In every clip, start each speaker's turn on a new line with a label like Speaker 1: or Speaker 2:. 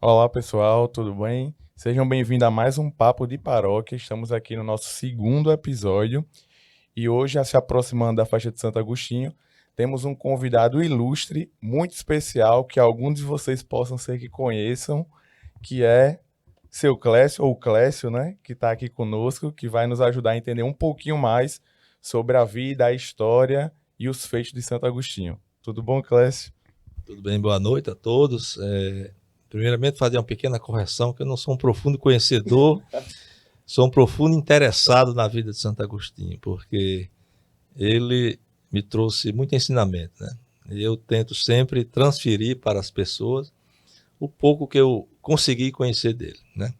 Speaker 1: Olá pessoal, tudo bem? Sejam bem-vindos a mais um Papo de Paróquia. Estamos aqui no nosso segundo episódio e hoje, se aproximando da festa de Santo Agostinho, temos um convidado ilustre, muito especial, que alguns de vocês possam ser que conheçam, que é seu Clécio, ou Clécio, né? Que está aqui conosco, que vai nos ajudar a entender um pouquinho mais sobre a vida, a história e os feitos de Santo Agostinho. Tudo bom, Clécio?
Speaker 2: Tudo bem? Boa noite a todos. Primeiramente, fazer uma pequena correção, que eu não sou um profundo conhecedor, sou um profundo interessado na vida de Santo Agostinho, porque ele me trouxe muito ensinamento, né? E eu tento sempre transferir para as pessoas o pouco que eu consegui conhecer dele, né?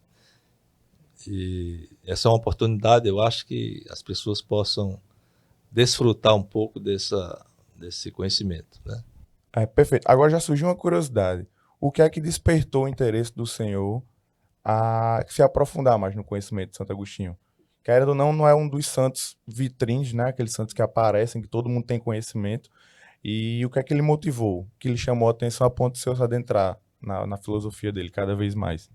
Speaker 2: E essa é uma oportunidade, eu acho que as pessoas possam desfrutar um pouco desse conhecimento, né?
Speaker 1: Perfeito. Agora já surgiu uma curiosidade. O que é que despertou o interesse do senhor a se aprofundar mais no conhecimento de Santo Agostinho? Querendo ou não, não é um dos santos vitrines, né? Aqueles santos que aparecem, que todo mundo tem conhecimento. E o que é que ele motivou? Que ele chamou a atenção a ponto de se adentrar na filosofia dele cada vez mais?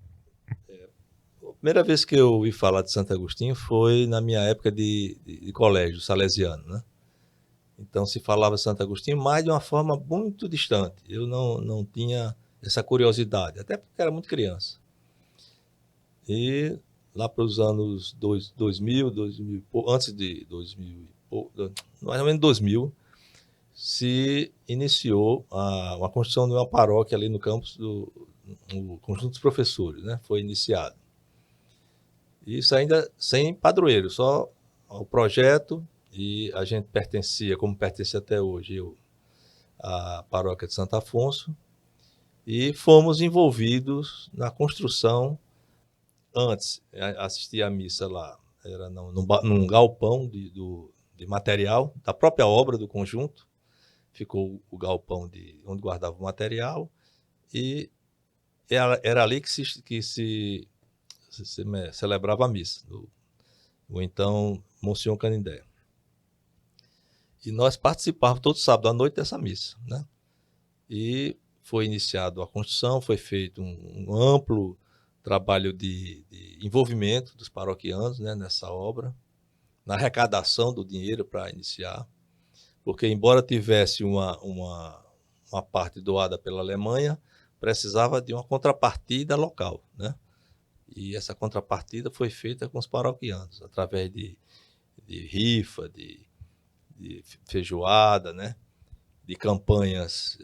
Speaker 2: A primeira vez que eu ouvi falar de Santo Agostinho foi na minha época de colégio salesiano, né? Então se falava de Santo Agostinho, mas de uma forma muito distante. Eu não tinha essa curiosidade, até porque era muito criança. E lá para os anos 2000, antes de 2000, mais ou menos 2000, se iniciou uma construção de uma paróquia ali no campus no conjunto dos professores, né? Foi iniciado. Isso ainda sem padroeiro, só o projeto, e a gente pertencia, como pertence até hoje, eu, à paróquia de Santo Afonso, e fomos envolvidos na construção antes. Assistir à missa lá, era num galpão de material, da própria obra do conjunto, ficou o galpão onde guardava o material, e era ali que se celebrava a missa, o então Monsenhor Canindé. E nós participávamos todo sábado à noite dessa missa, né? E foi iniciado a construção, foi feito um amplo trabalho de envolvimento dos paroquianos, né, nessa obra, na arrecadação do dinheiro para iniciar, porque embora tivesse uma parte doada pela Alemanha, precisava de uma contrapartida local, né? E essa contrapartida foi feita com os paroquianos, através de rifa, de feijoada, né? De campanhas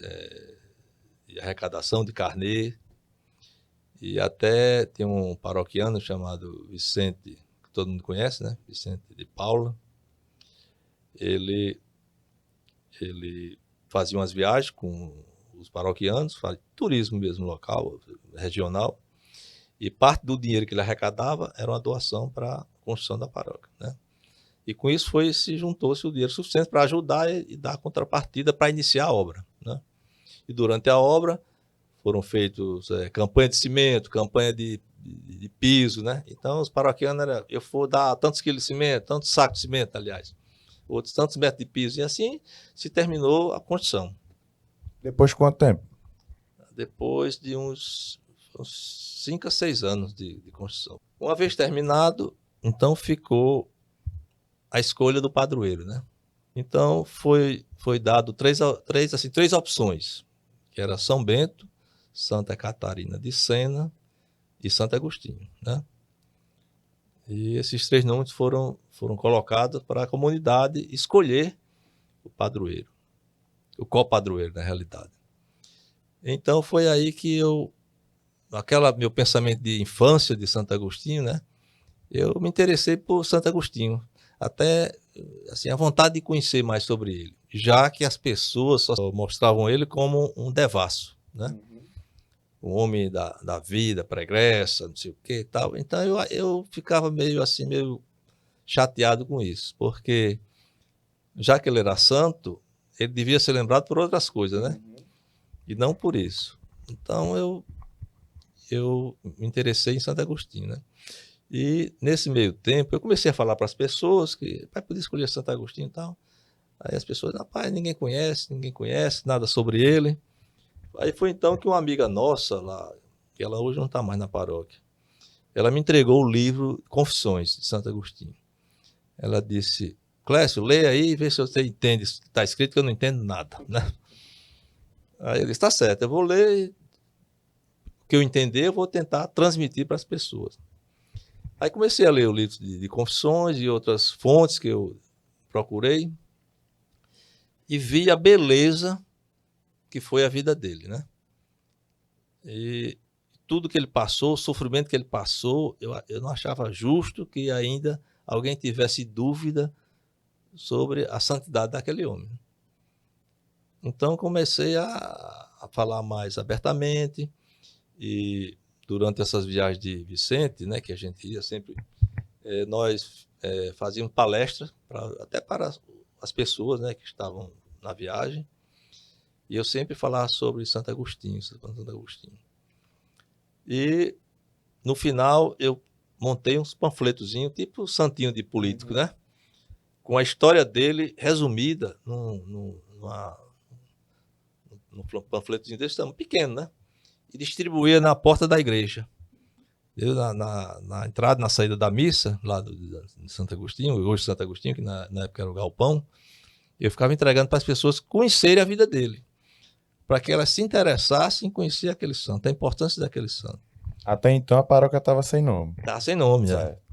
Speaker 2: de arrecadação de carnê. E até tem um paroquiano chamado Vicente, que todo mundo conhece, né? Vicente de Paula. Ele, ele fazia umas viagens com os paroquianos, fazia turismo mesmo local, regional, e parte do dinheiro que ele arrecadava era uma doação para a construção da paróquia, né? E com isso juntou-se o dinheiro suficiente para ajudar e dar contrapartida para iniciar a obra, né? E durante a obra foram feitos campanha de cimento, campanha de piso, né? Então os paroquianos eram, eu vou dar tantos quilos de cimento, tantos sacos de cimento, aliás, outros tantos metros de piso, e assim se terminou a construção.
Speaker 1: Depois de quanto tempo?
Speaker 2: Depois de uns 5 a 6 anos de construção. Uma vez terminado, então ficou a escolha do padroeiro, né? Então foi dado três opções, que era São Bento, Santa Catarina de Sena e Santo Agostinho, né? E esses três nomes foram colocados para a comunidade escolher o padroeiro, o copadroeiro, na realidade. Então foi aí que aquela meu pensamento de infância de Santo Agostinho, né? Eu me interessei por Santo Agostinho, até assim a vontade de conhecer mais sobre ele, já que as pessoas só mostravam ele como um devasso, né? Um homem da vida pregressa, não sei o que e tal. Então eu ficava meio assim, meio chateado com isso, porque já que ele era santo, ele devia ser lembrado por outras coisas, né? E não por isso. Então eu me interessei em Santo Agostinho, né? E nesse meio tempo eu comecei a falar para as pessoas que vai poder escolher Santo Agostinho e tal. Aí as pessoas, rapaz, ninguém conhece nada sobre ele. Aí foi então que uma amiga nossa lá que ela hoje não está mais na paróquia. Ela me entregou o livro Confissões, de Santo Agostinho. Ela disse, Clécio, leia aí e vê se você entende. Está escrito que eu não entendo nada, né? Aí ele disse, está certo, eu vou ler, o que eu entender eu vou tentar transmitir para as pessoas. Aí comecei a ler o livro de Confissões e outras fontes que eu procurei e vi a beleza que foi a vida dele, né? E tudo que ele passou, o sofrimento que ele passou, eu não achava justo que ainda alguém tivesse dúvida sobre a santidade daquele homem. Então comecei a falar mais abertamente e durante essas viagens de Vicente, né, que a gente ia sempre, nós fazíamos palestras até para as pessoas, né, que estavam na viagem, e eu sempre falava sobre Santo Agostinho. E no final eu montei uns panfletozinhos, tipo santinho de político, né? Com a história dele resumida num panfletozinho desse tamanho, pequeno, né? E distribuía na porta da igreja. Eu, na entrada, na saída da missa, lá de Santo Agostinho, hoje Santo Agostinho, que na época era o Galpão, eu ficava entregando para as pessoas conhecerem a vida dele, para que elas se interessassem em conhecer aquele santo, a importância daquele santo.
Speaker 1: Até então a paróquia estava sem nome.
Speaker 2: Tá sem nome, já.
Speaker 1: Certo.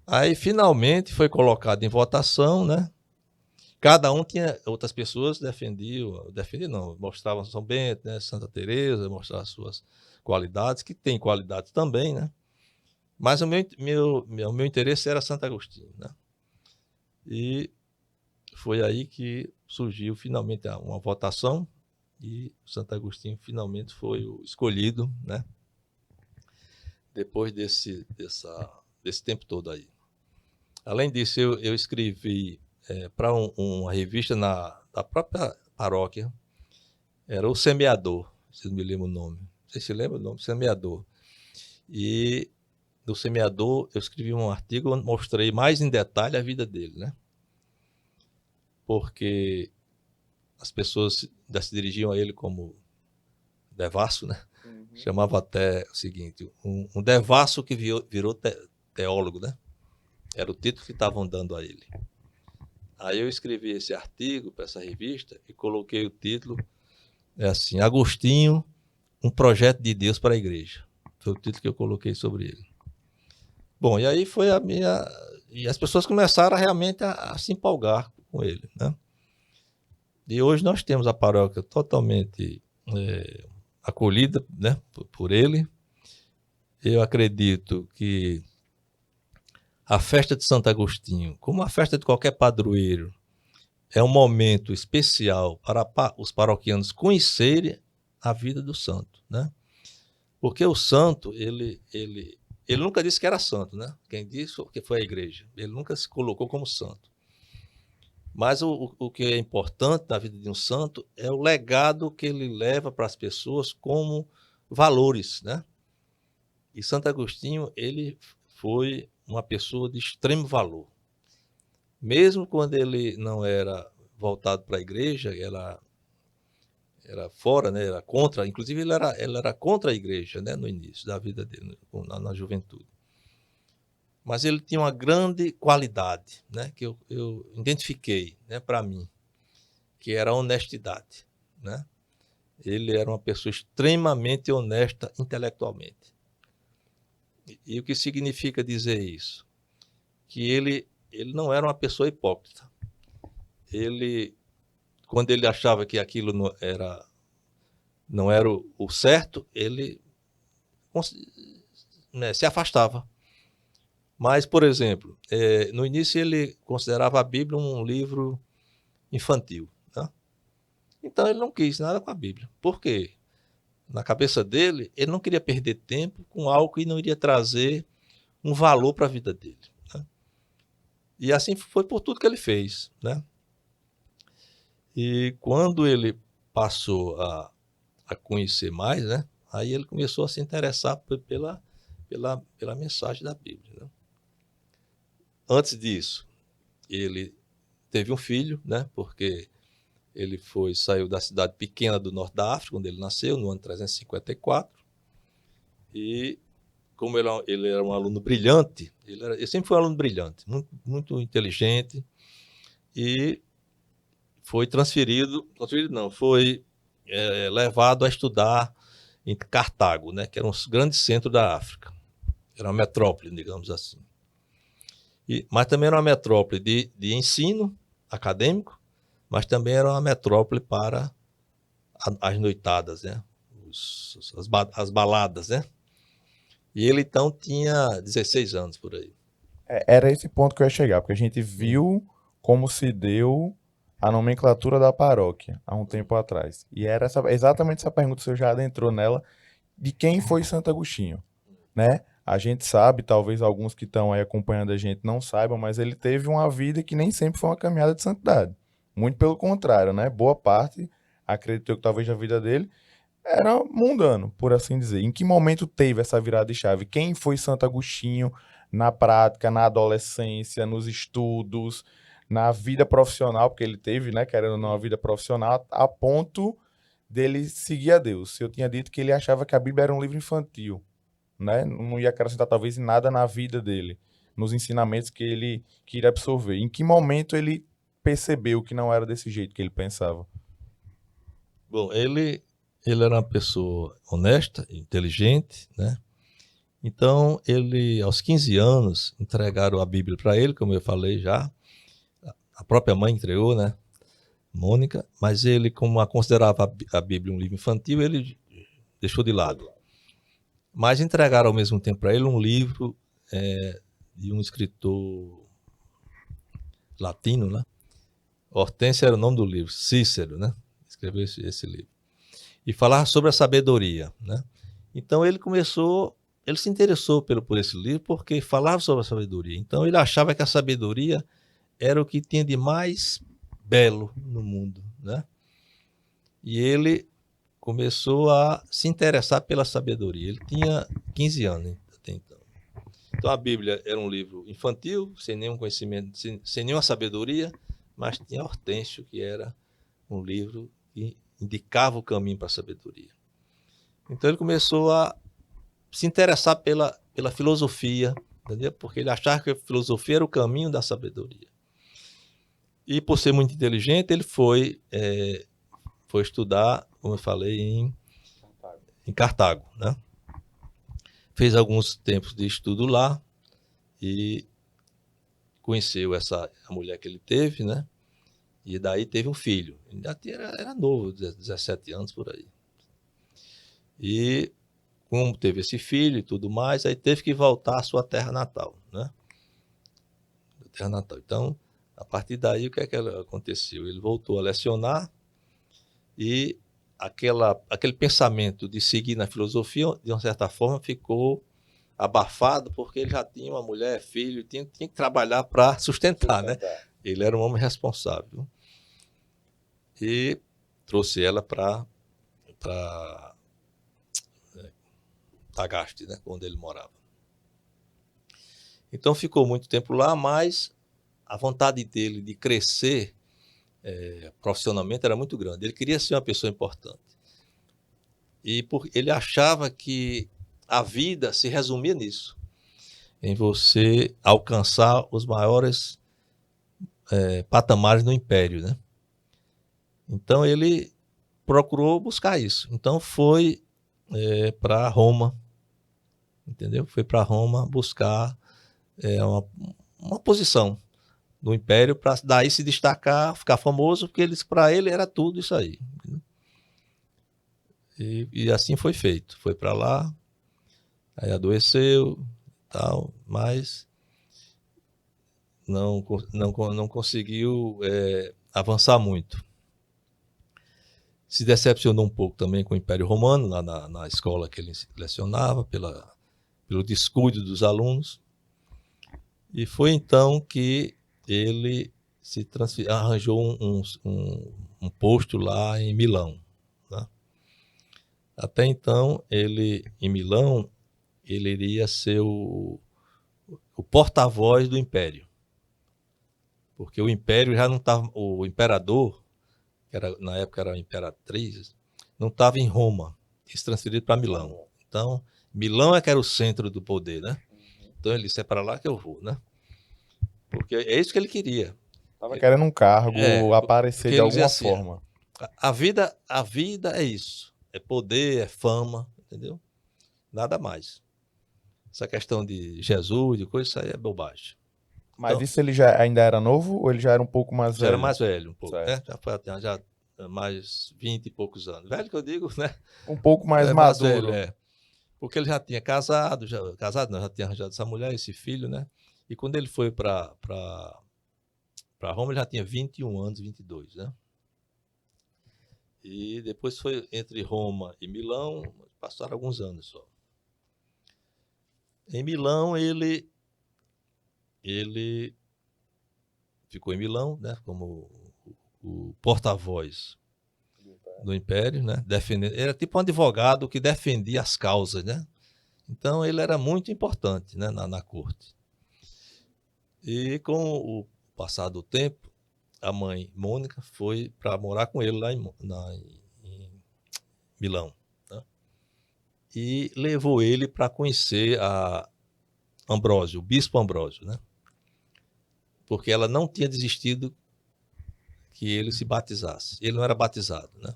Speaker 2: Aí finalmente foi colocado em votação, né? Cada um tinha, outras pessoas defendiam não, mostravam São Bento, né? Santa Teresa, mostravam as suas qualidades, que tem qualidades também, né? Mas o meu interesse era Santo Agostinho, né? E foi aí que surgiu finalmente uma votação e Santo Agostinho finalmente foi o escolhido, né? Depois desse tempo todo aí. Além disso, eu escrevi para uma revista da própria paróquia, era o Semeador, vocês me lembram o nome. Vocês se lembram do nome? Semeador. E do Semeador eu escrevi um artigo onde mostrei mais em detalhe a vida dele, né? Porque as pessoas ainda se dirigiam a ele como devasso, né? Chamava até o seguinte, um devasso que virou teólogo, né? Era o título que estavam dando a ele. Aí eu escrevi esse artigo para essa revista e coloquei o título, assim, Agostinho, um projeto de Deus para a igreja. Foi o título que eu coloquei sobre ele. Bom, e aí foi a minha... E as pessoas começaram realmente a se empolgar com ele, né? E hoje nós temos a paróquia totalmente acolhida, né, por ele. Eu acredito que a festa de Santo Agostinho, como a festa de qualquer padroeiro, é um momento especial para os paroquianos conhecerem a vida do santo, né? Porque o santo, ele nunca disse que era santo, né? Quem disse que foi a igreja. Ele nunca se colocou como santo. Mas o que é importante na vida de um santo é o legado que ele leva para as pessoas como valores, né? E Santo Agostinho, ele foi uma pessoa de extremo valor. Mesmo quando ele não era voltado para a igreja, era fora, né? Era contra, inclusive ele era contra a igreja, né? No início da vida dele, na juventude. Mas ele tinha uma grande qualidade, né? Que eu identifiquei, né? Para mim, que era a honestidade, né? Ele era uma pessoa extremamente honesta intelectualmente. E o que significa dizer isso? Que ele não era uma pessoa hipócrita. Quando ele achava que aquilo não era o certo, ele, né, se afastava. Mas, por exemplo, no início ele considerava a Bíblia um livro infantil, né? Então ele não quis nada com a Bíblia. Por quê? Na cabeça dele, ele não queria perder tempo com algo que não iria trazer um valor para a vida dele, né? E assim foi por tudo que ele fez, né? E quando ele passou a conhecer mais, né? Aí ele começou a se interessar pela mensagem da Bíblia, né? Antes disso, ele teve um filho, né? Porque ele saiu da cidade pequena do norte da África, onde ele nasceu, no ano 354, E como ele era um aluno brilhante, ele sempre foi um aluno brilhante, muito, muito inteligente, e foi foi levado a estudar em Cartago, né, que era um grande centro da África. Era uma metrópole, digamos assim. Mas também era uma metrópole de ensino acadêmico, mas também era uma metrópole para as noitadas, né? As baladas, né? E ele então tinha 16 anos por aí.
Speaker 1: Era esse ponto que eu ia chegar, porque a gente viu como se deu a nomenclatura da paróquia há um tempo atrás. E era exatamente essa pergunta, se eu já adentrou nela, de quem foi Santo Agostinho, né? A gente sabe, talvez alguns que estão aí acompanhando a gente não saibam, mas ele teve uma vida que nem sempre foi uma caminhada de santidade. Muito pelo contrário, né? Boa parte, acredito que talvez a vida dele era mundano, por assim dizer. Em que momento teve essa virada de chave? Quem foi Santo Agostinho na prática, na adolescência, nos estudos, na vida profissional, porque ele teve, né, querendo ou não, uma vida profissional, a ponto dele seguir a Deus. Eu tinha dito que ele achava que a Bíblia era um livro infantil, né? Não ia acrescentar talvez em nada na vida dele, nos ensinamentos que ele queria absorver. Em que momento ele percebeu que não era desse jeito que ele pensava?
Speaker 2: Bom, ele era uma pessoa honesta, inteligente, né? Então, ele, aos 15 anos, entregaram a Bíblia para ele, como eu falei já. A própria mãe entregou, né? Mônica, mas ele, como a considerava a Bíblia um livro infantil, ele deixou de lado. Mas entregaram ao mesmo tempo para ele um livro de um escritor latino, né? Hortêncio era o nome do livro, Cícero, né? Escreveu esse livro. E falar sobre a sabedoria, né? Então ele se interessou por esse livro porque falava sobre a sabedoria. Então ele achava que a sabedoria era o que tinha de mais belo no mundo, né? E ele começou a se interessar pela sabedoria. Ele tinha 15 anos até então. Então a Bíblia era um livro infantil, sem nenhum conhecimento, sem nenhuma sabedoria, mas tinha Hortêncio, que era um livro que indicava o caminho para a sabedoria. Então ele começou a se interessar pela filosofia, entendeu? Porque ele achava que a filosofia era o caminho da sabedoria. E por ser muito inteligente, ele foi estudar, como eu falei, em Cartago, né? Fez alguns tempos de estudo lá e conheceu a mulher que ele teve, né? E daí teve um filho. Ainda era novo, 17 anos por aí. E como teve esse filho e tudo mais, aí teve que voltar à sua terra natal, né? Terra natal. Então, a partir daí, o que aconteceu? Ele voltou a lecionar e aquele pensamento de seguir na filosofia, de uma certa forma, ficou abafado, porque ele já tinha uma mulher, filho, tinha que trabalhar para sustentar, né? Ele era um homem responsável. E trouxe ela para Tagaste, né? Onde ele morava. Então ficou muito tempo lá, mas a vontade dele de crescer profissionalmente era muito grande. Ele queria ser uma pessoa importante. E ele achava que a vida se resumia nisso, em você alcançar os maiores patamares no império, né? Então ele procurou buscar isso. Então foi para Roma, entendeu? Foi para Roma buscar uma posição do império para daí se destacar, ficar famoso, porque para ele era tudo isso aí. E assim foi feito. Foi para lá, aí adoeceu, tal, mas não conseguiu avançar muito. Se decepcionou um pouco também com o Império Romano, lá na escola que ele lecionava, pelo descuido dos alunos. E foi então que ele arranjou um posto lá em Milão. Né? Até então, em Milão, ele iria ser o porta-voz do Império. Porque o Império já não estava... O imperador, na época era a imperatriz, não estava em Roma, eles transferiram para Milão. Então, Milão é que era o centro do poder, né? Então ele disse, é para lá que eu vou, né? Porque é isso que ele queria.
Speaker 1: Tava querendo um cargo,
Speaker 2: Porque
Speaker 1: aparecer de
Speaker 2: ele dizia
Speaker 1: alguma
Speaker 2: assim,
Speaker 1: forma.
Speaker 2: a vida é isso. É poder, é fama, entendeu? Nada mais. Essa questão de Jesus, de coisa, isso aí é bobagem.
Speaker 1: Mas
Speaker 2: Então,
Speaker 1: isso ele já ainda era novo ou ele já era um pouco mais
Speaker 2: já era
Speaker 1: velho?
Speaker 2: mais velho um pouco,
Speaker 1: Certo.
Speaker 2: né? Já foi até já mais 20 e poucos anos. Velho que eu digo, né?
Speaker 1: Um pouco mais
Speaker 2: É mais velho,
Speaker 1: maduro.
Speaker 2: é. Porque ele já tinha casado, casado não, já tinha arranjado essa mulher, esse filho, né? E quando ele foi para Roma, ele já tinha 21 anos, 22, né? E depois foi entre Roma e Milão, passaram alguns anos só. Em Milão, ele ficou em Milão, né? Como o porta-voz do Império, né? Defendendo, era tipo um advogado que defendia as causas, né? Então ele era muito importante, né? Na corte. E com o passar do tempo, a mãe Mônica foi para morar com ele lá em Milão, né? E levou ele para conhecer a Ambrósio, o bispo Ambrósio, né? Porque ela não tinha desistido que ele se batizasse. Ele não era batizado, né?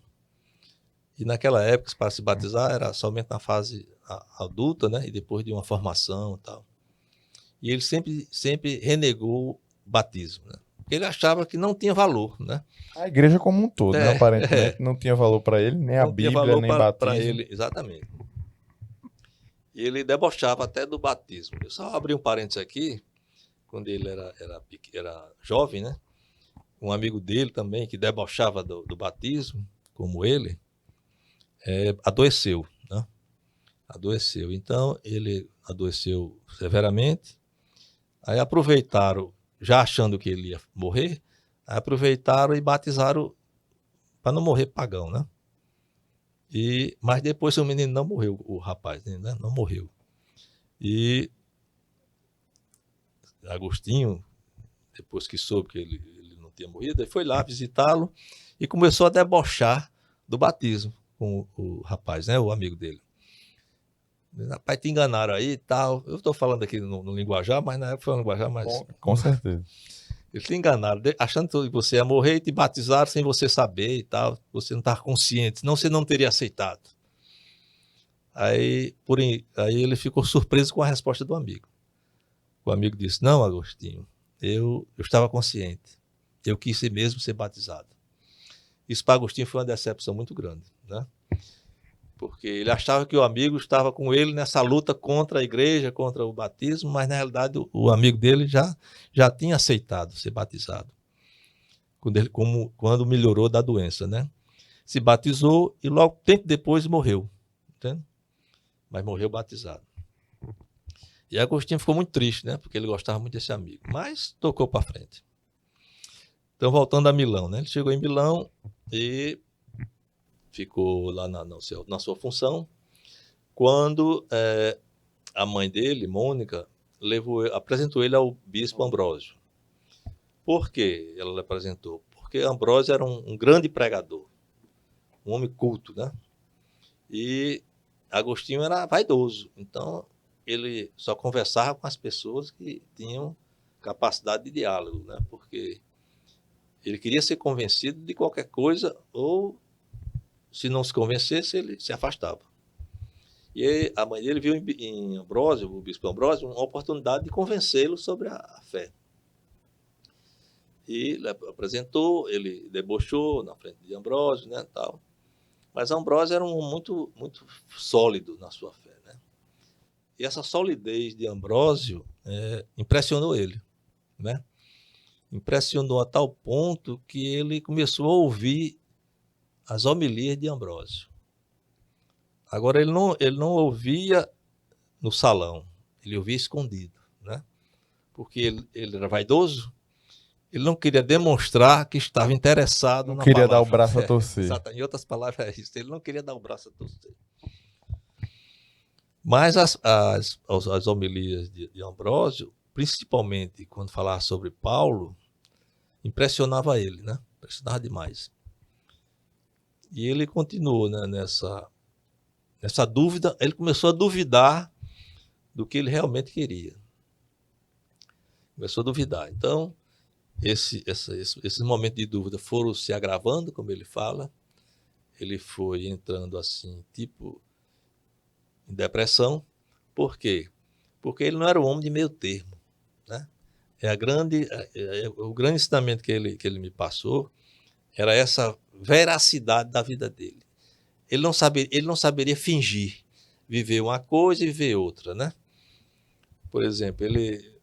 Speaker 2: E naquela época, para se batizar, era somente na fase adulta, né? E depois de uma formação e tal. E ele sempre renegou o batismo, né? Porque ele achava que não tinha valor, né?
Speaker 1: A igreja como um todo, né? Aparentemente
Speaker 2: É,
Speaker 1: não tinha valor para ele, nem a
Speaker 2: não tinha
Speaker 1: Bíblia,
Speaker 2: valor
Speaker 1: nem
Speaker 2: para
Speaker 1: batismo.
Speaker 2: ele, exatamente. E ele debochava até do batismo. Eu só abri um parênteses aqui, quando ele era jovem, né? Um amigo dele também, que debochava do batismo, como ele, adoeceu, né? Adoeceu. Então, ele adoeceu severamente. Aí aproveitaram, já achando que ele ia morrer, aproveitaram e batizaram para não morrer pagão, né? Mas depois o menino não morreu, o rapaz, né? Não morreu. E Agostinho, depois que soube que ele não tinha morrido, ele foi lá visitá-lo e começou a debochar do batismo com o rapaz, né? O amigo dele. Rapaz, te enganaram aí e tal. Eu estou falando aqui no linguajar, mas na época foi um linguajar, mas
Speaker 1: Com certeza.
Speaker 2: eles te enganaram, achando que você ia morrer e te batizaram sem você saber e tal. Você não estava consciente, senão você não teria aceitado. Aí ele ficou surpreso com a resposta do amigo. O amigo disse, não, Agostinho, eu estava consciente. Eu quis mesmo ser batizado. Isso para Agostinho foi uma decepção muito grande, né? Porque ele achava que o amigo estava com ele nessa luta contra a igreja, contra o batismo, mas na realidade o amigo dele já tinha aceitado ser batizado. Quando melhorou da doença, né? Se batizou e logo tempo depois morreu, entende? Mas morreu batizado. E Agostinho ficou muito triste, né? Porque ele gostava muito desse amigo, mas tocou para frente. Então, voltando a Milão, né? Ele chegou em Milão e ficou lá na sua função. Quando a mãe dele, Mônica, apresentou ele ao bispo Ambrósio. Por que ela lhe apresentou? Porque Ambrósio era um grande pregador, um homem culto, né? E Agostinho era vaidoso, então ele só conversava com as pessoas que tinham capacidade de diálogo, né? Porque ele queria ser convencido de qualquer coisa ou, se não se convencesse, ele se afastava. E aí, a mãe dele viu em Ambrósio, o bispo Ambrósio, uma oportunidade de convencê-lo sobre a fé. E ele apresentou, ele debochou na frente de Ambrósio, né, tal. Mas Ambrósio era muito, muito sólido na sua fé, né? E essa solidez de Ambrósio impressionou ele, né? Impressionou a tal ponto que ele começou a ouvir as homilias de Ambrósio. Agora, ele não ouvia no salão, ele ouvia escondido, né? Porque ele era vaidoso, ele não queria demonstrar que estava interessado
Speaker 1: Não
Speaker 2: na
Speaker 1: queria dar o
Speaker 2: palavra.
Speaker 1: braço a torcer.
Speaker 2: Exato. Em outras palavras, é isso. Ele não queria dar o braço a torcer. Mas as homilias de Ambrósio, principalmente quando falava sobre Paulo, impressionava ele, né? Impressionava demais. E ele continuou, né, nessa dúvida, ele começou a duvidar do que ele realmente queria. Começou a duvidar. Então, esses momentos de dúvida foram se agravando, como ele fala. Ele foi entrando assim, tipo, em depressão. Por quê? Porque ele não era um homem de meio termo, né? O grande ensinamento que ele me passou era essa veracidade da vida dele. Ele não saberia fingir, viver uma coisa e viver outra, né? Por exemplo, ele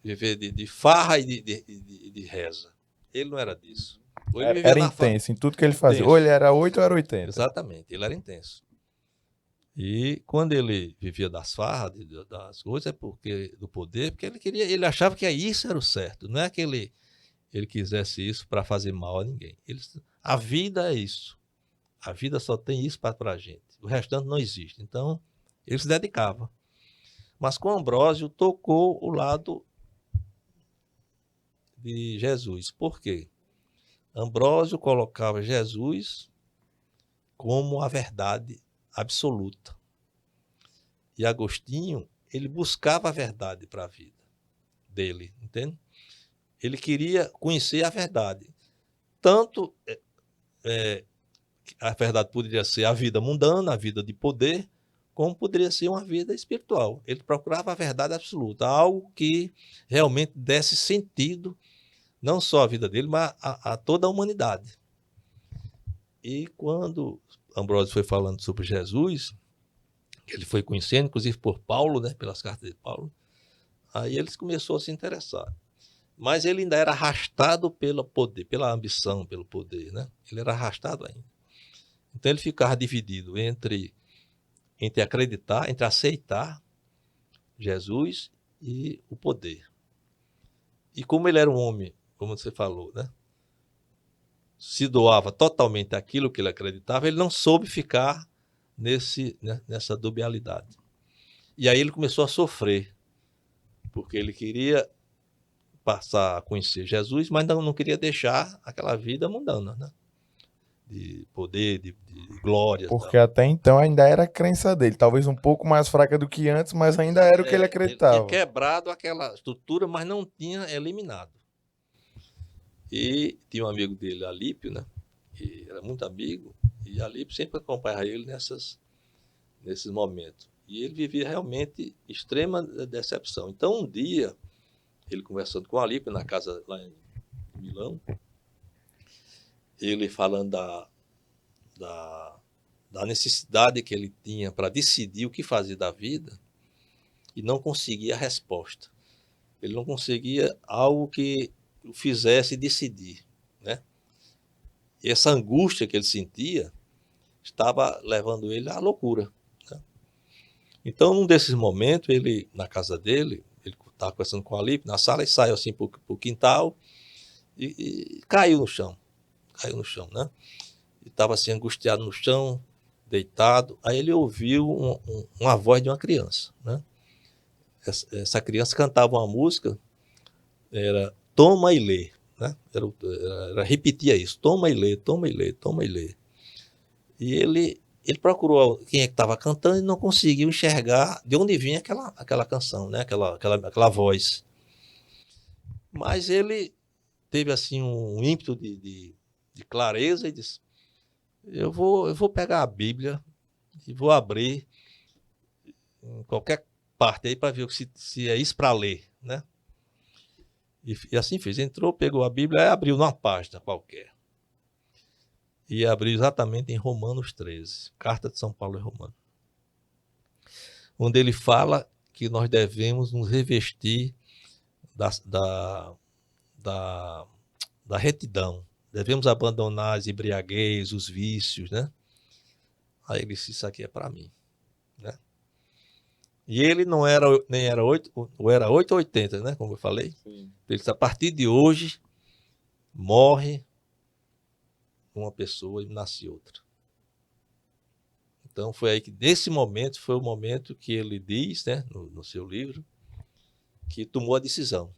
Speaker 2: viver de farra e de reza. Ele não era disso. Ou ele vivia
Speaker 1: Era
Speaker 2: na farra.
Speaker 1: intenso em tudo que ele fazia. Ou ele
Speaker 2: Intenso.
Speaker 1: era 8 ou era 80.
Speaker 2: Exatamente, ele era intenso. E quando ele vivia das farras, das coisas, é porque do poder, porque ele achava que isso era o certo. Não é que ele quisesse isso para fazer mal a ninguém. A vida é isso. A vida só tem isso para a gente. O restante não existe. Então, ele se dedicava. Mas com Ambrósio tocou o lado de Jesus. Por quê? Ambrósio colocava Jesus como a verdade absoluta. E Agostinho, ele buscava a verdade para a vida dele, entende? Ele queria conhecer a verdade. Tanto a verdade poderia ser a vida mundana, a vida de poder, como poderia ser uma vida espiritual. Ele procurava a verdade absoluta, algo que realmente desse sentido, não só à vida dele, mas a toda a humanidade. E quando Ambrósio foi falando sobre Jesus, ele foi conhecendo, inclusive por Paulo, né, pelas cartas de Paulo, aí ele começou a se interessar. Mas ele ainda era arrastado pelo poder, pela ambição, pelo poder, né? Ele era arrastado ainda. Então ele ficava dividido entre acreditar, entre aceitar Jesus e o poder. E como ele era um homem, como você falou, né, se doava totalmente àquilo que ele acreditava, ele não soube ficar nessa dualidade. E aí ele começou a sofrer, porque ele queria passar a conhecer Jesus, mas não queria deixar aquela vida mundana, né? De poder, de glória.
Speaker 1: Porque até então ainda era a crença dele. Talvez um pouco mais fraca do que antes, mas ainda era o que ele
Speaker 2: Ele tinha
Speaker 1: acreditava.
Speaker 2: quebrado aquela estrutura, mas não tinha eliminado. E tinha um amigo dele, Alípio, né? Que era muito amigo, e Alípio sempre acompanhava ele nesses momentos. E ele vivia realmente extrema decepção. Então, um dia, ele conversando com Alípio na casa lá em Milão, ele falando da necessidade que ele tinha para decidir o que fazer da vida, e não conseguia a resposta. Ele não conseguia algo que o fizesse decidir, né? E essa angústia que ele sentia estava levando ele à loucura, né? Então, num desses momentos, ele, na casa dele, ele estava conversando com o Alípio na sala, e saiu assim para o quintal e caiu no chão, né? E estava assim angustiado no chão, deitado. Aí ele ouviu uma voz de uma criança, né? Essa criança cantava uma música, era Toma e Lê, né? Repetia isso, toma e lê, toma e lê, toma e lê. E ele procurou quem é que estava cantando e não conseguiu enxergar de onde vinha aquela canção, né? aquela voz. Mas ele teve assim um ímpeto de clareza e disse: eu vou pegar a Bíblia e vou abrir em qualquer parte aí para ver se é isso para ler, né? E assim fez. Entrou, pegou a Bíblia e abriu numa página qualquer. E abriu exatamente em Romanos 13, Carta de São Paulo em Romanos, onde ele fala que nós devemos nos revestir da retidão. Devemos abandonar as embriaguez, os vícios, né? Aí ele disse: isso aqui é para mim, né? E ele não era, nem era 8, ou era 8 ou 80, né? Como eu falei. Sim. Ele disse: a partir de hoje, morre uma pessoa e nasce outra. Então foi aí que, nesse momento, foi o momento que ele diz, né, no seu livro, que tomou a decisão.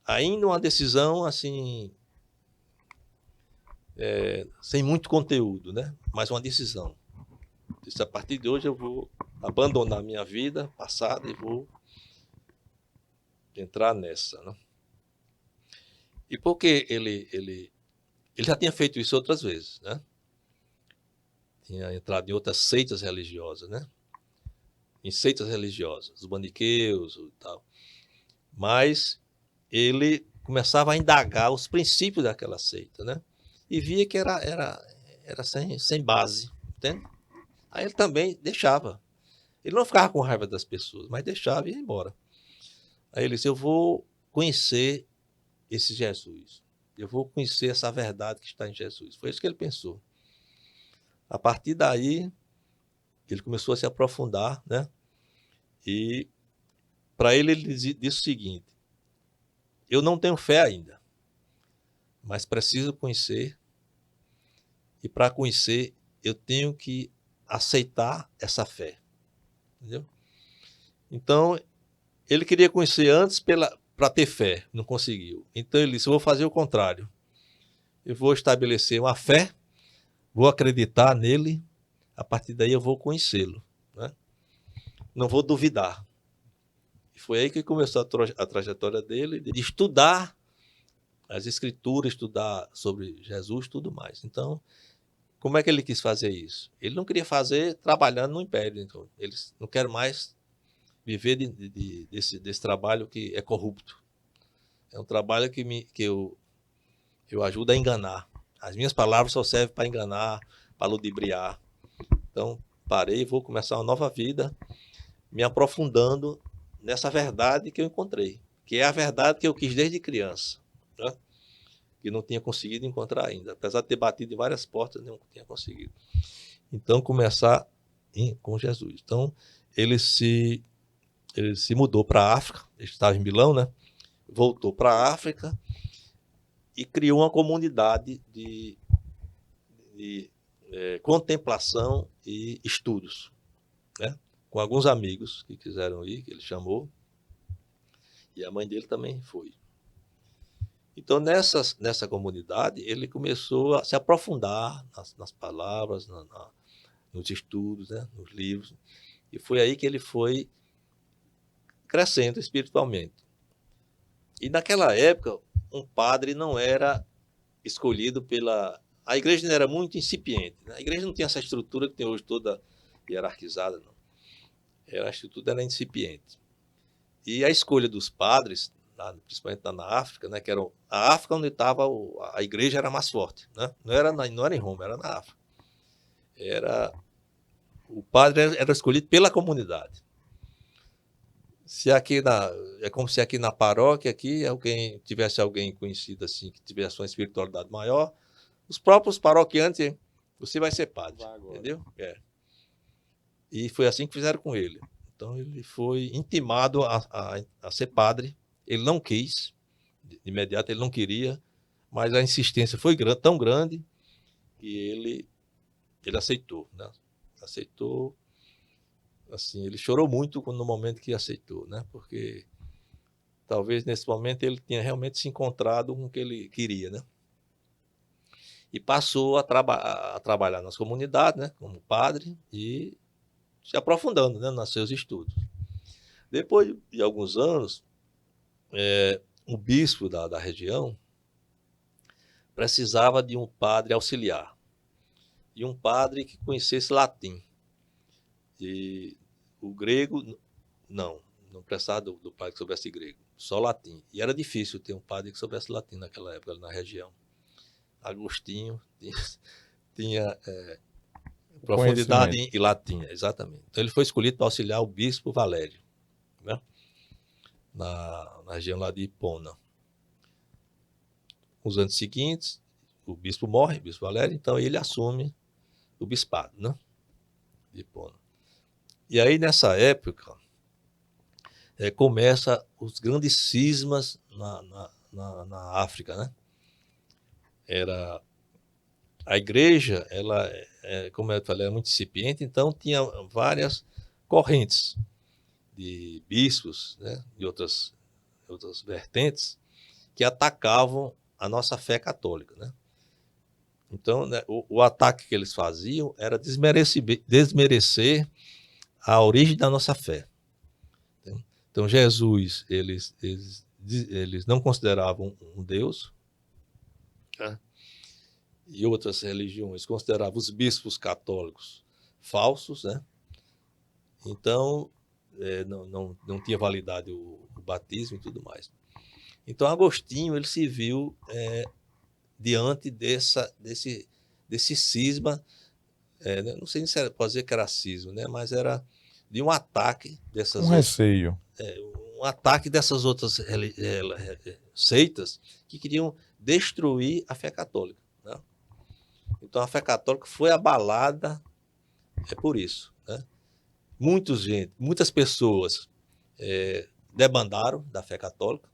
Speaker 2: Ainda uma decisão, assim, sem muito conteúdo, né? Mas uma decisão. disse, a partir de hoje eu vou abandonar a minha vida passada e vou entrar nessa, né? E porque ele já tinha feito isso outras vezes, né? Tinha entrado em outras seitas religiosas, né? Em seitas religiosas, os maniqueus e tal. Mas ele começava a indagar os princípios daquela seita, né? E via que era sem base, entende? Aí ele também deixava. Ele não ficava com raiva das pessoas, mas deixava e ia embora. Aí ele disse, eu vou conhecer esse Jesus. Eu vou conhecer essa verdade que está em Jesus. Foi isso que ele pensou. A partir daí, ele começou a se aprofundar, né? E para ele disse o seguinte, eu não tenho fé ainda, mas preciso conhecer, e para conhecer, eu tenho que aceitar essa fé. Entendeu? Então, ele queria conhecer antes para ter fé, não conseguiu. Então ele disse, eu vou fazer o contrário. Eu vou estabelecer uma fé, vou acreditar nele, a partir daí eu vou conhecê-lo, né? Não vou duvidar. E foi aí que começou a trajetória dele, de estudar as escrituras, estudar sobre Jesus e tudo mais. Então, como é que ele quis fazer isso? Ele não queria fazer trabalhando no império. Então, ele não quer mais viver desse trabalho que é corrupto. É um trabalho que eu ajudo a enganar. As minhas palavras só servem para enganar, para ludibriar. Então, parei e vou começar uma nova vida, me aprofundando nessa verdade que eu encontrei, que é a verdade que eu quis desde criança, né? Que não tinha conseguido encontrar ainda. Apesar de ter batido em várias portas, não tinha conseguido. Então, começar com Jesus. Então, ele se mudou para a África, ele estava em Milão, né? Voltou para a África e criou uma comunidade de contemplação e estudos, né? Com alguns amigos que quiseram ir, que ele chamou, e a mãe dele também foi. Então, nessa comunidade, ele começou a se aprofundar nas palavras, nos estudos, né? Nos livros, e foi aí que ele foi crescendo espiritualmente. E naquela época, um padre não era escolhido pela... A igreja não era muito incipiente, né? A igreja não tinha essa estrutura que tem hoje, toda hierarquizada, não. A estrutura era incipiente. E a escolha dos padres, principalmente na África, né, que era a África onde estava a igreja era mais forte, né? Não era em Roma, era na África. O padre era escolhido pela comunidade. É como se aqui na paróquia tivesse alguém conhecido assim, que tivesse uma espiritualidade maior, os próprios paroquianos, você vai ser padre, entendeu? E foi assim que fizeram com ele. Então ele foi intimado a ser padre. Ele não quis, de imediato ele não queria, mas a insistência foi tão grande que ele aceitou, né? Aceitou. Assim, ele chorou muito no momento que aceitou, né? Porque talvez nesse momento ele tenha realmente se encontrado com o que ele queria, né? E passou a trabalhar nas comunidades, né? Como padre e se aprofundando, né? Nos seus estudos. Depois de alguns anos, o bispo da região precisava de um padre auxiliar e um padre que conhecesse latim. E o grego, não precisava do padre que soubesse grego, só latim. E era difícil ter um padre que soubesse latim naquela época, na região. Agostinho tinha profundidade em latim, exatamente. Então ele foi escolhido para auxiliar o bispo Valério, né? Na região lá de Hipona. Nos anos seguintes, o bispo morre, o bispo Valério, então ele assume o bispado, né? De Hipona. E aí, nessa época, começa os grandes cismas na África, né? A igreja, como eu falei, era muito incipiente, então tinha várias correntes de bispos, né? De outras vertentes que atacavam a nossa fé católica, né? Então, né, o ataque que eles faziam era desmerecer a origem da nossa fé. Então, Jesus, eles não consideravam um Deus, né? E outras religiões consideravam os bispos católicos falsos, né? Então, não tinha validade o batismo e tudo mais. Então, Agostinho, ele se viu diante desse cisma, não sei se pode dizer que era cisma, né? Mas era de um ataque
Speaker 1: Um receio.
Speaker 2: um ataque dessas outras seitas que queriam destruir a fé católica, né? Então, a fé católica foi abalada por isso, né? Muitas pessoas debandaram da fé católica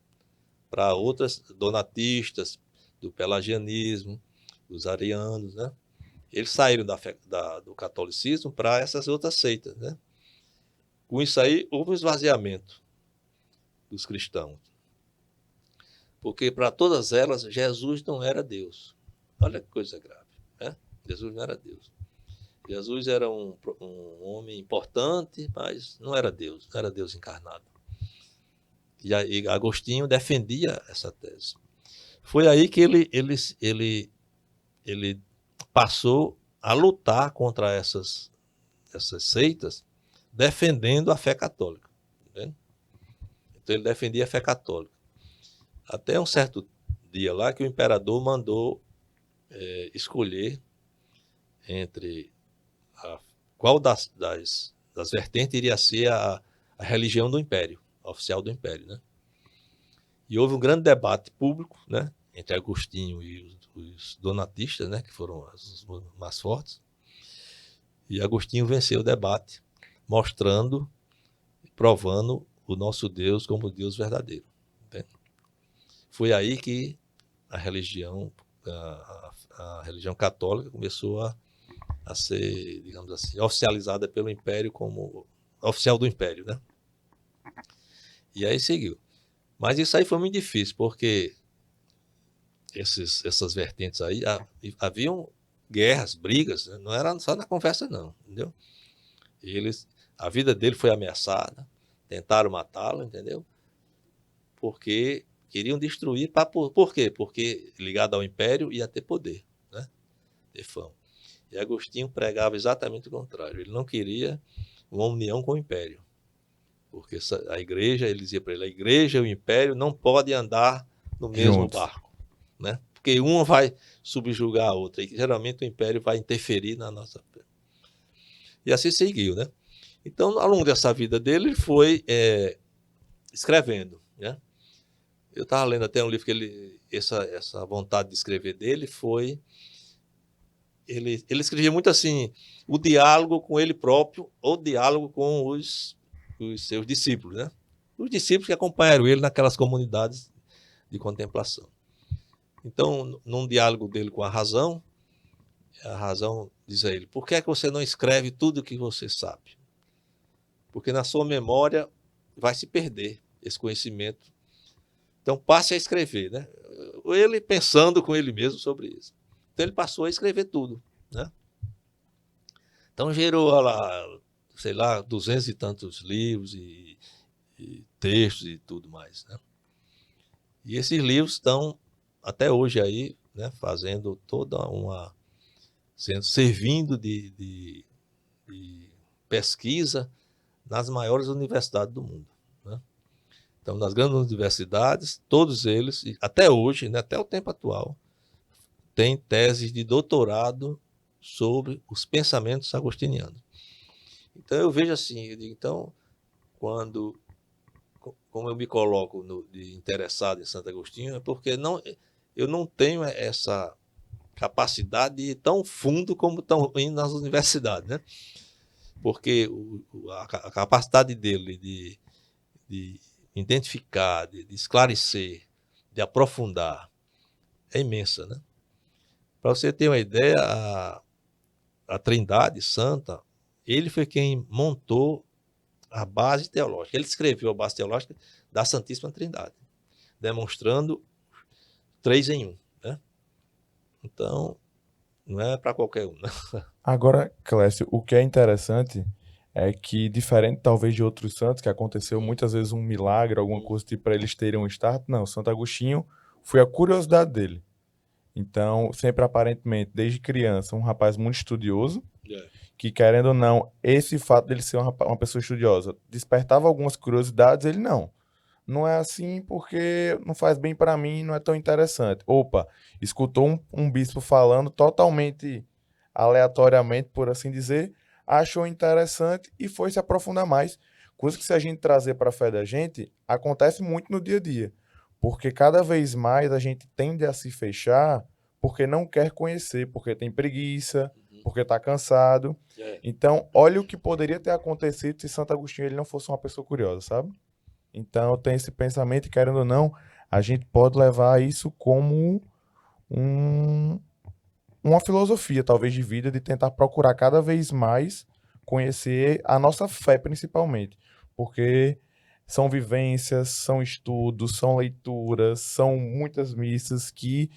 Speaker 2: para outras donatistas, do pelagianismo, dos arianos, né? Eles saíram do catolicismo para essas outras seitas, né? Com isso aí, houve um esvaziamento dos cristãos. Porque para todas elas, Jesus não era Deus. Olha que coisa grave, né? Jesus não era Deus. Jesus era um homem importante, mas não era Deus, não era Deus encarnado. E Agostinho defendia essa tese. Foi aí que ele passou a lutar contra essas seitas, defendendo a fé católica. Entende? Então ele defendia a fé católica. Até um certo dia lá que o imperador mandou escolher entre qual das vertentes iria ser a religião do império, a oficial do império, né? E houve um grande debate público, né, entre Agostinho e os donatistas, né, que foram os mais fortes. E Agostinho venceu o debate, mostrando, provando o nosso Deus como Deus verdadeiro. Entende? Foi aí que a religião católica começou a ser, digamos assim, oficializada pelo Império como oficial do Império, né? E aí seguiu. Mas isso aí foi muito difícil, porque essas vertentes aí, haviam guerras, brigas, né? Não era só na conversa não, entendeu? A vida dele foi ameaçada, tentaram matá-lo, entendeu? Porque queriam destruir, por quê? Porque ligado ao Império ia ter poder, né? Ter fama. E Agostinho pregava exatamente o contrário. Ele não queria uma união com o Império. Porque a igreja, ele dizia para ele, a igreja e o Império não podem andar no mesmo barco, né? Porque uma vai subjugar a outra. E geralmente o Império vai interferir na nossa fé. E assim seguiu, né? Então, ao longo dessa vida dele, ele foi escrevendo, né? Eu estava lendo até um livro que essa vontade de escrever dele foi... Ele escrevia muito assim, o diálogo com ele próprio ou diálogo com os seus discípulos, né? Os discípulos que acompanharam ele naquelas comunidades de contemplação. Então, num diálogo dele com a razão diz a ele, por que é que você não escreve tudo o que você sabe? Porque na sua memória vai se perder esse conhecimento. Então, passe a escrever, né? Ele pensando com ele mesmo sobre isso. Então, ele passou a escrever tudo, né? Então, gerou lá, sei lá, 200 e tantos livros e textos e tudo mais, né? E esses livros estão até hoje aí, né, fazendo toda servindo de pesquisa nas maiores universidades do mundo, né? Então, nas grandes universidades, todos eles, até hoje, né, até o tempo atual, têm teses de doutorado sobre os pensamentos agostinianos. Então, eu vejo assim, então, como eu me coloco de interessado em Santo Agostinho, é porque eu não tenho essa capacidade de ir tão fundo como estão indo nas universidades, né? Porque a capacidade dele de identificar, de esclarecer, de aprofundar, é imensa, né? Para você ter uma ideia, a Trindade Santa, ele foi quem montou a base teológica. Ele escreveu a base teológica da Santíssima Trindade, demonstrando 3 em 1, né? Então, Não é para qualquer um, né?
Speaker 1: Agora, Clécio, o que é interessante é que, diferente talvez de outros santos, que aconteceu muitas vezes um milagre, alguma coisa tipo para eles terem um start, não, Santo Agostinho foi a curiosidade dele. Então, sempre aparentemente, desde criança, um rapaz muito estudioso,
Speaker 2: É.
Speaker 1: que querendo ou não, esse fato dele ser uma pessoa estudiosa despertava algumas curiosidades, ele não. Não é assim porque não faz bem para mim, não é tão interessante. Opa, escutou um bispo falando totalmente aleatoriamente, por assim dizer, achou interessante e foi se aprofundar mais. Coisa que se a gente trazer para a fé da gente, acontece muito no dia a dia. Porque cada vez mais a gente tende a se fechar porque não quer conhecer, porque tem preguiça, porque está cansado.
Speaker 2: É.
Speaker 1: Então, olha o que poderia ter acontecido se Santo Agostinho ele não fosse uma pessoa curiosa, sabe? Então, tem esse pensamento e, querendo ou não, a gente pode levar isso como um, uma filosofia, talvez, de vida, de tentar procurar cada vez mais conhecer a nossa fé, principalmente. Porque são vivências, são estudos, são leituras, são muitas missas que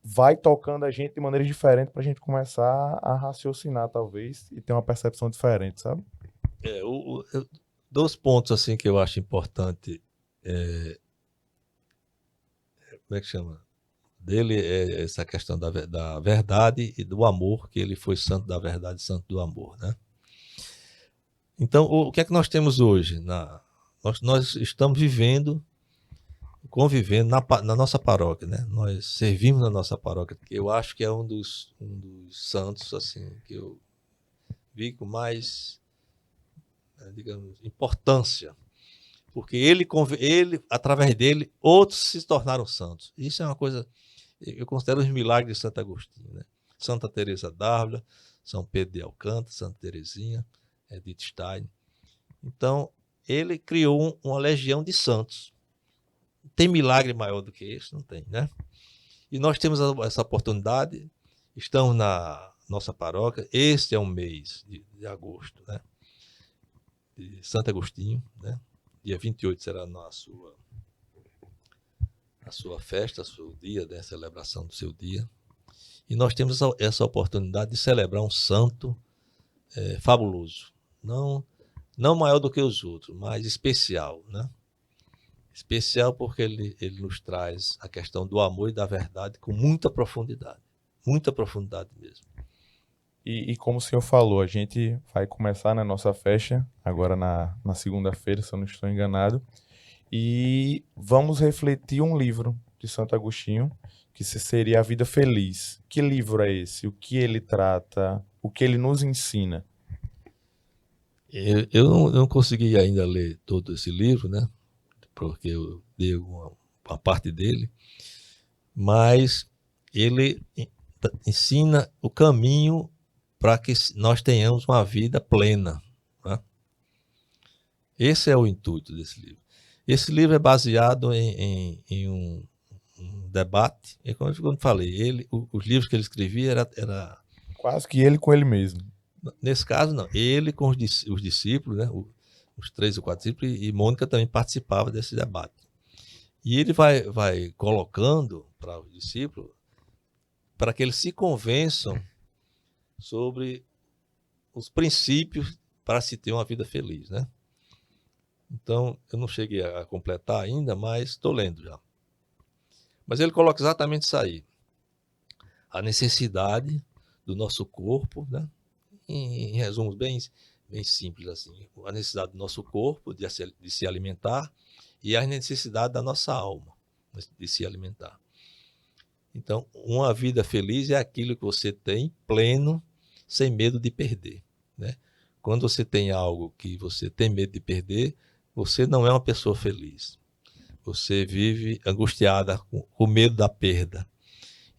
Speaker 1: vai tocando a gente de maneira diferente para a gente começar a raciocinar, talvez, e ter uma percepção diferente, sabe?
Speaker 2: Dois pontos assim que eu acho importante, como é que chama? Dele é essa questão da verdade e do amor, que ele foi santo da verdade, santo do amor, né? Então, o que é que nós temos hoje? Nós estamos convivendo na nossa paróquia, né? Nós servimos na nossa paróquia, que eu acho que é um dos santos assim que eu vi com mais, digamos, importância, porque ele, através dele, outros se tornaram santos. Isso é uma coisa, eu considero os milagres de Santo Agostinho, né? Santa Teresa d'Ávila, São Pedro de Alcântara, Santa Teresinha, Edith Stein. Então, ele criou uma legião de santos. Tem milagre maior do que esse? Não tem, né? E nós temos essa oportunidade, estamos na nossa paróquia, este é um mês de agosto, né? De Santo Agostinho, né? Dia 28 será a sua festa, o seu dia, né? A celebração do seu dia. E nós temos essa oportunidade de celebrar um santo fabuloso. Não maior do que os outros, mas especial, né? Especial porque ele nos traz a questão do amor e da verdade com muita profundidade mesmo.
Speaker 1: E como o senhor falou, a gente vai começar na nossa festa, agora na segunda-feira, se eu não estou enganado, e vamos refletir um livro de Santo Agostinho, que seria A Vida Feliz. Que livro é esse? O que ele trata? O que ele nos ensina?
Speaker 2: Eu não consegui ainda ler todo esse livro, né? Porque eu dei uma parte dele, mas ele ensina o caminho para que nós tenhamos uma vida plena, né? Esse é o intuito desse livro. Esse livro é baseado em um debate. E como eu falei, os livros que ele escrevia era
Speaker 1: Quase que ele com ele mesmo.
Speaker 2: nesse caso não, ele com os discípulos, né? Os 3 ou 4 discípulos, e Mônica também participava desse debate. E ele vai colocando para os discípulos para que eles se convençam sobre os princípios para se ter uma vida feliz, né? Então, eu não cheguei a completar ainda, mas estou lendo já. Mas ele coloca exatamente isso aí. A necessidade do nosso corpo, né? Em resumos bem simples assim. A necessidade do nosso corpo de se alimentar e a necessidade da nossa alma de se alimentar. Então, uma vida feliz é aquilo que você tem pleno, sem medo de perder, né? Quando você tem algo que você tem medo de perder, você não é uma pessoa feliz. Você vive angustiada com medo da perda.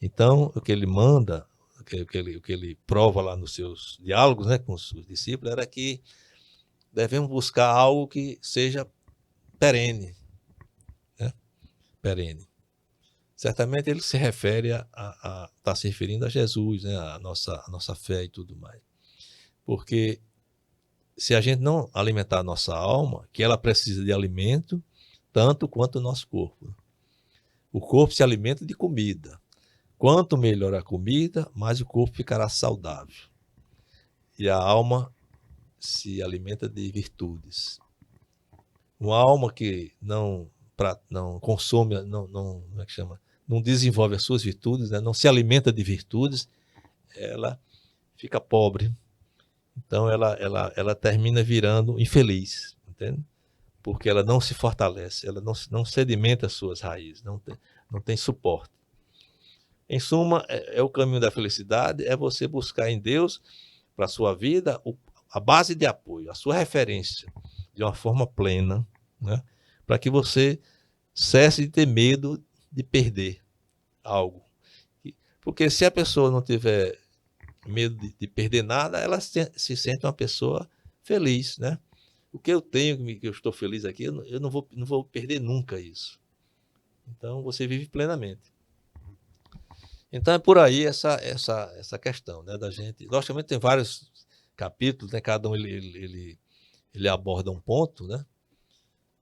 Speaker 2: Então, o que ele manda, o que ele prova lá nos seus diálogos, né, com os discípulos, era que devemos buscar algo que seja perene, né? Perene. Certamente ele se refere está se referindo a Jesus, né? A nossa fé e tudo mais. Porque se a gente não alimentar a nossa alma, que ela precisa de alimento, tanto quanto o nosso corpo. O corpo se alimenta de comida, Quanto melhor a comida, mais o corpo ficará saudável. E a alma se alimenta de virtudes. Uma alma que não consome, como é que chama? Não desenvolve as suas virtudes, né? Não se alimenta de virtudes, ela fica pobre. Então ela termina virando infeliz, entende? Porque ela não se fortalece, ela não sedimenta as suas raízes, não tem suporte. Em suma, é o caminho da felicidade, é você buscar em Deus, para a sua vida, a base de apoio, a sua referência, de uma forma plena, né? Para que você cesse de ter medo de perder algo. Porque se a pessoa não tiver medo de perder nada, ela se sente uma pessoa feliz, né? O que eu tenho, que eu estou feliz aqui, eu não vou perder nunca isso. Então, você vive plenamente. Então, é por aí essa questão, né, da gente. Logicamente, tem vários capítulos, né, cada um ele aborda um ponto, né?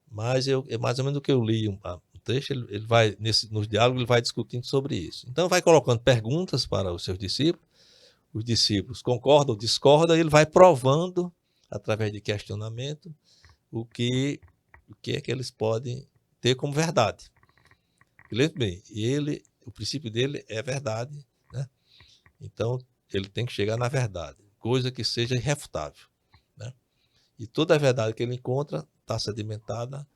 Speaker 2: Mas é mais ou menos o que eu li um trecho, ele vai, nos diálogos, ele vai discutindo sobre isso. Então, vai colocando perguntas para os seus discípulos, os discípulos concordam ou discordam, e ele vai provando, através de questionamento, o que é que eles podem ter como verdade. Lembre bem, o princípio dele é verdade, né? Então, ele tem que chegar na verdade, coisa que seja irrefutável, né? E toda a verdade que ele encontra está sedimentada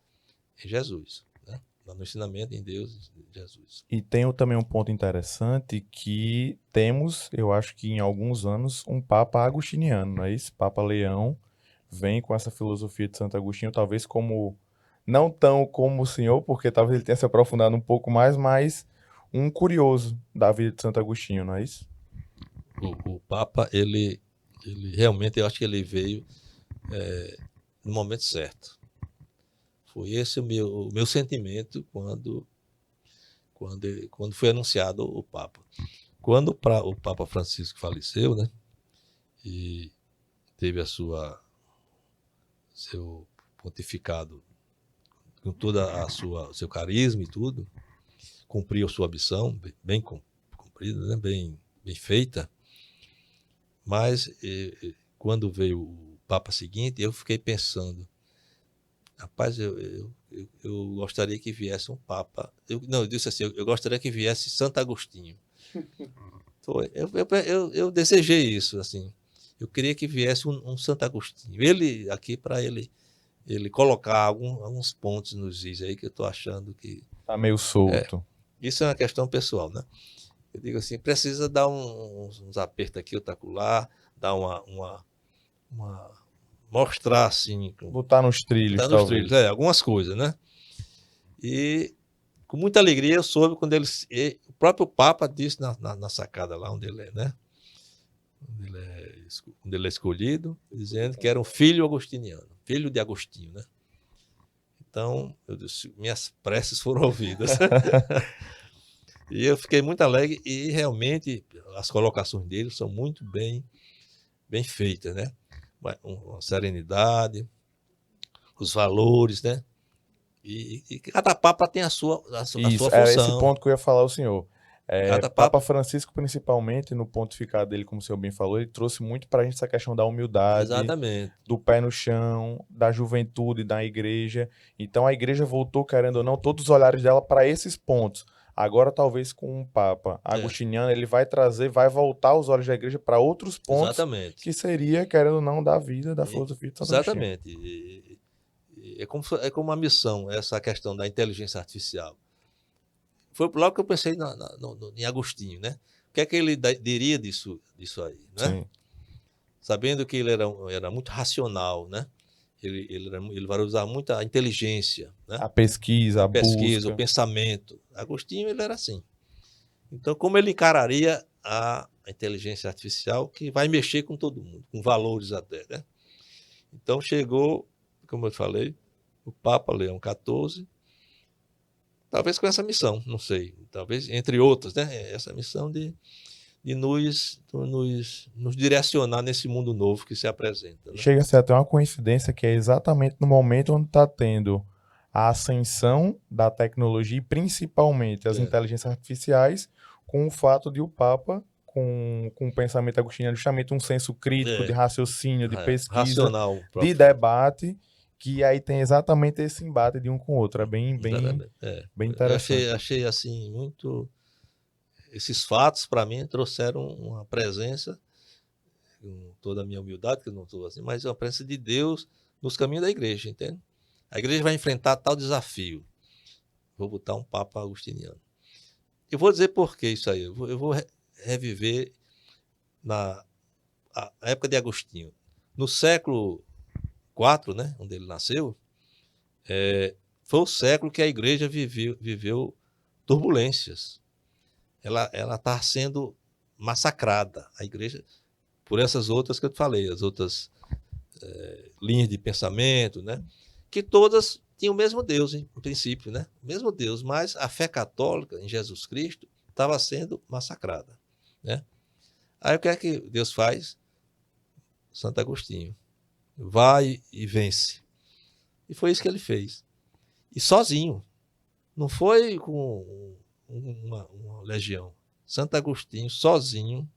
Speaker 2: em Jesus, né? No ensinamento em Deus, em Jesus.
Speaker 1: E tem também um ponto interessante que temos, eu acho que em alguns anos, um Papa agostiniano, não é isso? Papa Leão vem com essa filosofia de Santo Agostinho, talvez como, não tão como o senhor, porque talvez ele tenha se aprofundado um pouco mais, mas um curioso da vida de Santo Agostinho, não é isso?
Speaker 2: O Papa, ele realmente, eu acho que ele veio no momento certo. Foi esse o meu sentimento quando foi anunciado o Papa. Quando o Papa Francisco faleceu, né, e teve seu pontificado com toda o seu carisma e tudo, cumpriu sua missão, bem cumprida, né, bem feita, mas quando veio o Papa seguinte, eu fiquei pensando, rapaz, eu gostaria que viesse um Papa. Eu disse assim, eu gostaria que viesse Santo Agostinho. Eu desejei isso, assim. Eu queria que viesse um Santo Agostinho. Ele aqui, para ele colocar alguns pontos nos is aí que eu estou achando que...
Speaker 1: Tá meio solto.
Speaker 2: Isso é uma questão pessoal, né? Eu digo assim, precisa dar uns apertos aqui, outra acolá, dar mostrar assim...
Speaker 1: Botar nos trilhos,
Speaker 2: botar nos
Speaker 1: talvez.
Speaker 2: trilhos, algumas coisas, né? E com muita alegria eu soube quando o próprio Papa disse na sacada lá onde ele é, né? Onde ele é escolhido, dizendo que era um filho agostiniano, filho de Agostinho, né? Então, eu disse, minhas preces foram ouvidas. E eu fiquei muito alegre e realmente as colocações dele são muito bem feitas, né? Uma serenidade, os valores, né? E cada Papa tem a sua
Speaker 1: Isso,
Speaker 2: função.
Speaker 1: era esse ponto que eu ia falar ao senhor.
Speaker 2: Cada
Speaker 1: Papa Francisco, principalmente, no pontificado dele, como o senhor bem falou, ele trouxe muito para a gente essa questão da humildade,
Speaker 2: Exatamente.
Speaker 1: do pé no chão, da juventude, da igreja. Então a igreja voltou, querendo ou não, todos os olhares dela para esses pontos. Agora, talvez com um Papa agostiniano, ele vai voltar os olhos da igreja para outros pontos.
Speaker 2: Exatamente.
Speaker 1: Que seria, querendo ou não, da vida, da filosofia de Santo Agostinho.
Speaker 2: Exatamente. É como uma missão, essa questão da inteligência artificial. Foi logo que eu pensei em Agostinho, né? O que é que ele diria disso aí, né?
Speaker 1: Sim.
Speaker 2: Sabendo que ele era muito racional, né? Ele vai usar muito a inteligência, né?
Speaker 1: A pesquisa, busca.
Speaker 2: O pensamento. Agostinho, ele era assim. Então, como ele encararia a inteligência artificial que vai mexer com todo mundo, com valores até, né? Então, chegou, como eu falei, o Papa Leão XIV, talvez com essa missão, não sei, talvez, entre outras, né? Essa missão de nos direcionar nesse mundo novo que se apresenta. Né?
Speaker 1: Chega a ser até uma coincidência que é exatamente no momento onde está tendo a ascensão da tecnologia e principalmente as inteligências artificiais, com o fato de o Papa, com o pensamento agostiniano, justamente um senso crítico, de raciocínio, de pesquisa,
Speaker 2: racional,
Speaker 1: de debate, que aí tem exatamente esse embate de um com o outro. É bem interessante.
Speaker 2: Eu achei assim, muito... Esses fatos, para mim, trouxeram uma presença, com toda a minha humildade, que eu não estou assim, mas uma presença de Deus nos caminhos da igreja, entende? A igreja vai enfrentar tal desafio. Vou botar um Papa agostiniano. Eu vou dizer por que isso aí. Eu vou reviver a época de Agostinho. No século IV, né, onde ele nasceu, foi o século que a igreja viveu turbulências. Ela está sendo massacrada, a igreja, por essas outras que eu te falei, as outras linhas de pensamento, né, que todas tinham o mesmo Deus, em princípio, né, o mesmo Deus, mas a fé católica em Jesus Cristo estava sendo massacrada, né? Aí o que é que Deus faz? Santo Agostinho vai e vence. E foi isso que ele fez. E sozinho. Não foi com uma legião. Santo Agostinho, sozinho,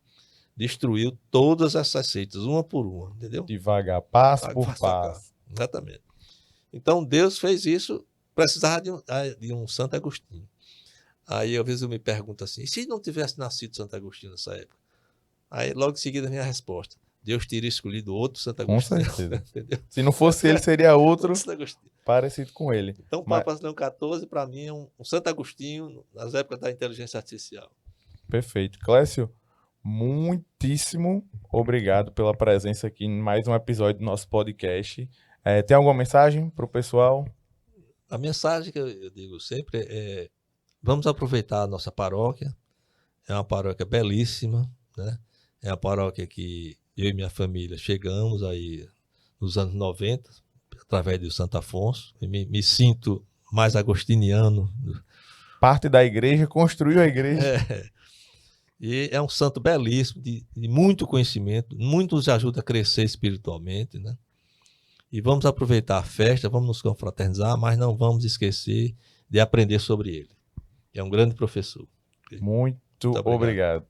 Speaker 2: destruiu todas essas seitas, uma por uma, entendeu?
Speaker 1: Devagar, passo por passo.
Speaker 2: Exatamente. Então, Deus fez isso, precisava de um Santo Agostinho. Aí, às vezes, eu me pergunto assim, e se não tivesse nascido Santo Agostinho nessa época? Aí, logo em seguida, vem a resposta. Deus teria escolhido outro Santo Agostinho.
Speaker 1: Com certeza. Se não fosse ele, seria outro parecido com ele.
Speaker 2: Então, o Papa Leão XIV, para mim, é um Santo Agostinho nas épocas da inteligência artificial.
Speaker 1: Perfeito. Clécio, muitíssimo obrigado pela presença aqui em mais um episódio do nosso podcast. Tem alguma mensagem para o pessoal?
Speaker 2: A mensagem que eu digo sempre é: vamos aproveitar a nossa paróquia. É uma paróquia belíssima, né? É uma paróquia que eu e minha família chegamos aí nos anos 90, através do Santo Afonso. Me sinto mais agostiniano.
Speaker 1: Parte da igreja, construiu a igreja.
Speaker 2: E é um santo belíssimo, de muito conhecimento, muito nos ajuda a crescer espiritualmente, né? E vamos aproveitar a festa, vamos nos confraternizar, mas não vamos esquecer de aprender sobre ele. É um grande professor.
Speaker 1: Muito obrigado.